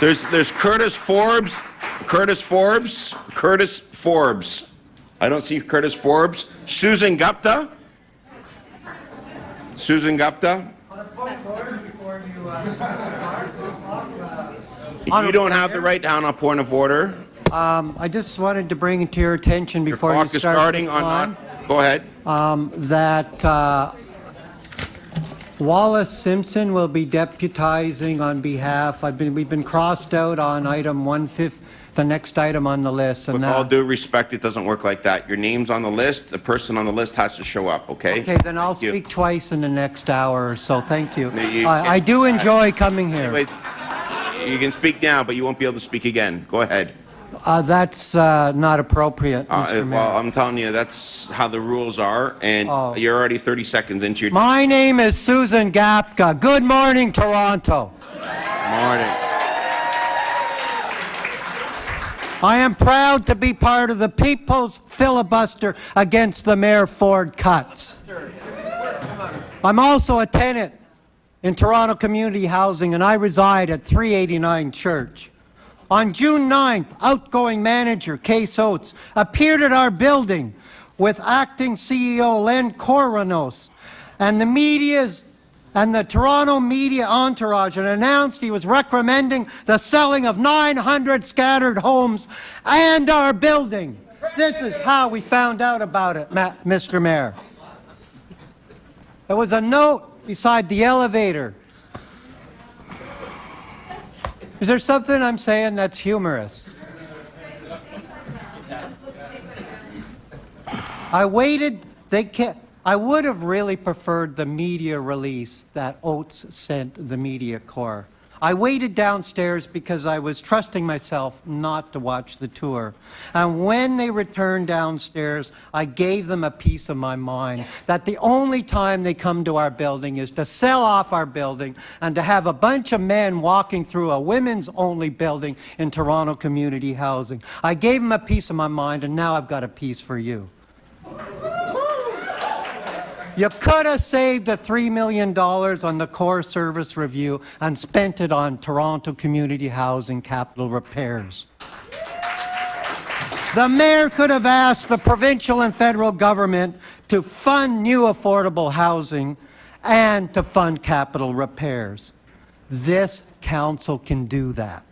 There's Curtis Forbes. I don't see Curtis Forbes. Susan Gupta. You don't have the right down on point of order. I just wanted to bring it to your attention before you start. Your clock is starting on. Go ahead. That Wallace Simpson will be deputizing on behalf. We've been crossed out on item 150, the next item on the list. And With all due respect, it doesn't work like that. Your name's on the list. The person on the list has to show up. Okay. Okay, then I'll speak twice in the next hour or so. Thank you. I do enjoy coming here. Anyways, you can speak now, but you won't be able to speak again. Go ahead. That's not appropriate, Mr. Mayor. Well, I'm telling you, that's how the rules are, and you're already 30 seconds into your... My name is Susan Gapka. Good morning, Toronto. Morning. I am proud to be part of the people's filibuster against the Mayor Ford cuts. I'm also a tenant in Toronto Community Housing, and I reside at 389 Church. On June 9th, outgoing manager Case Oates appeared at our building with acting CEO Len Coronos and the Toronto media entourage, and announced he was recommending the selling of 900 scattered homes and our building. This is how we found out about it, Mr. Mayor. There was a note beside the elevator. Is there something I'm saying that's humorous? I waited. I would have really preferred the media release that Oates sent the media corps. I waited downstairs because I was trusting myself not to watch the tour. And when they returned downstairs, I gave them a piece of my mind that the only time they come to our building is to sell off our building and to have a bunch of men walking through a women's-only building in Toronto Community Housing. I gave them a piece of my mind, and now I've got a piece for you. You could have saved the $3 million on the core service review and spent it on Toronto Community Housing capital repairs. The mayor could have asked the provincial and federal government to fund new affordable housing and to fund capital repairs. This council can do that.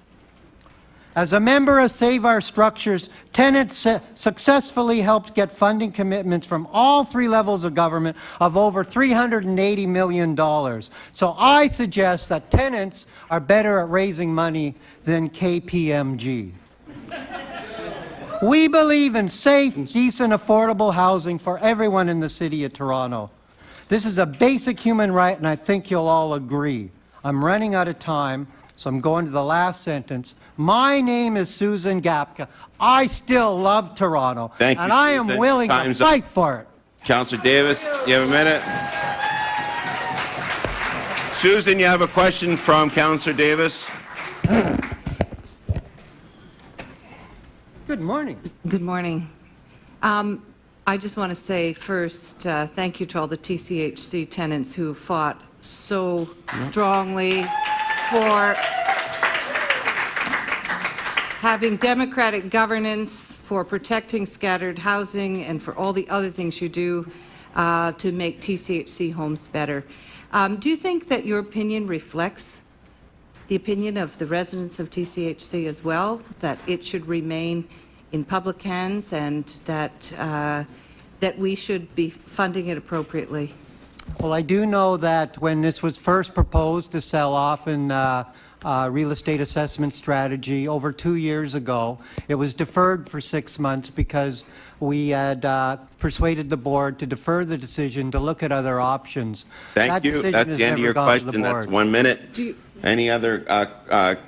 As a member of Save Our Structures, tenants successfully helped get funding commitments from all three levels of government of over $380 million. So I suggest that tenants are better at raising money than KPMG. We believe in safe, decent, affordable housing for everyone in the City of Toronto. This is a basic human right, and I think you'll all agree. I'm running out of time, so I'm going to the last sentence. My name is Susan Gapka. I still love Toronto. Thank you, and I am willing to fight for it. Councillor Davis, you have a minute. Susan, you have a question from Councillor Davis. Good morning. Good morning. I just want to say first, thank you to all the TCHC tenants who fought so strongly for having democratic governance, for protecting scattered housing, and for all the other things you do to make TCHC homes better. Do you think that your opinion reflects the opinion of the residents of TCHC as well, that it should remain in public hands and that that we should be funding it appropriately? Well, I do know that when this was first proposed to sell off in real estate assessment strategy over 2 years ago, it was deferred for 6 months because we had persuaded the board to defer the decision to look at other options. Thank you. That's the end of your question. That's 1 minute. Any other,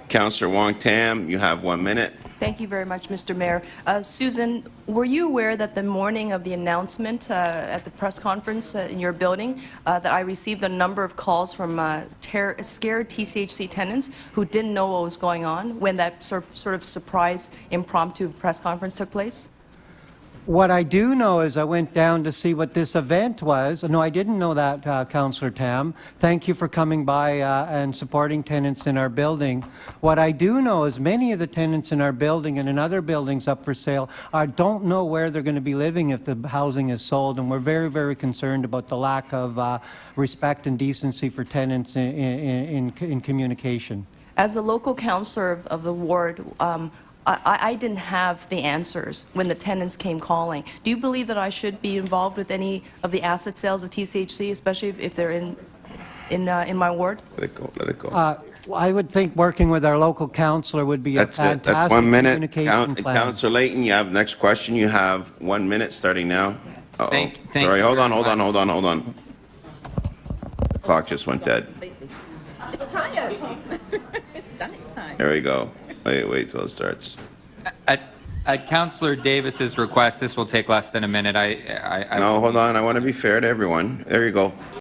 Councillor Wong Tam, you have 1 minute. Thank you very much, Mr. Mayor. Susan, were you aware that the morning of the announcement at the press conference in your building that I received a number of calls from scared TCHC tenants who didn't know what was going on when that sort of surprise impromptu press conference took place? What I do know is I went down to see what this event was. No, I didn't know that, Councillor Tam. Thank you for coming by and supporting tenants in our building. What I do know is many of the tenants in our building and in other buildings up for sale don't know where they're going to be living if the housing is sold, and we're very, very concerned about the lack of respect and decency for tenants in communication. As a local councillor of the ward, I didn't have the answers when the tenants came calling. Do you believe that I should be involved with any of the asset sales of TCHC, especially if they're in my ward? Let it go, let it go. I would think working with our local councillor would be a That's it. fantastic That's 1 minute. communication plan. Councillor Layton, you have next question. You have 1 minute starting now. Uh-oh. Thank Sorry, you hold on, very hold on, hold on. The clock just went dead. It's tired. It's done its time. There we go. Wait till it starts. At Councillor Davis's request, this will take less than a minute. No, hold on. I want to be fair to everyone. There you go.